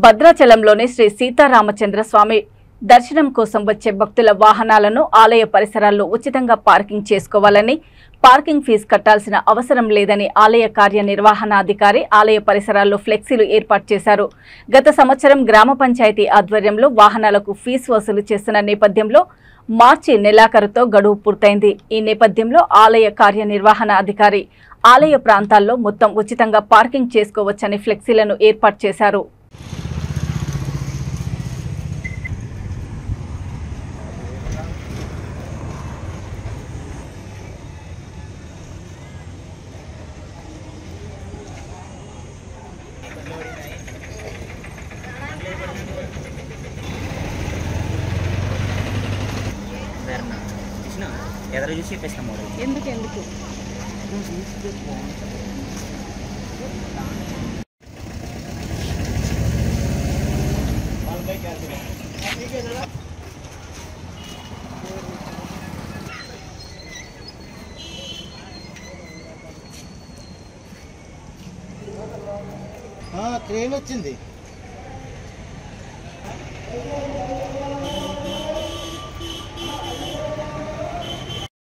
భద్రాచలంలోని శ్రీ సీతారామచంద్ర స్వామి దర్శనం కోసం వచ్చే భక్తుల వాహనాలను ఆలయ పరిసరాల్లో ఉచితంగా పార్కింగ్ చేసుకోవాలని, పార్కింగ్ ఫీజు కట్టాల్సిన అవసరం లేదని ఆలయ కార్యనిర్వహణాధికారి ఆలయ పరిసరాల్లో ఫ్లెక్సీలు ఏర్పాటు చేశారు. గత సంవత్సరం గ్రామ పంచాయతీ ఆధ్వర్యంలో వాహనాలకు ఫీజు వసూలు చేస్తున్న నేపథ్యంలో మార్చి నెలాఖరుతో గడువు పూర్తయింది. ఈ నేపథ్యంలో ఆలయ కార్యనిర్వహణాధికారి ఆలయ ప్రాంతాల్లో మొత్తం ఉచితంగా పార్కింగ్ చేసుకోవచ్చని ఫ్లెక్సీలను ఏర్పాటు చేశారు. ఎదురు చూసి చెప్పేస్తాం మోడల్ ఎందుకు ట్రైన్ వచ్చింది.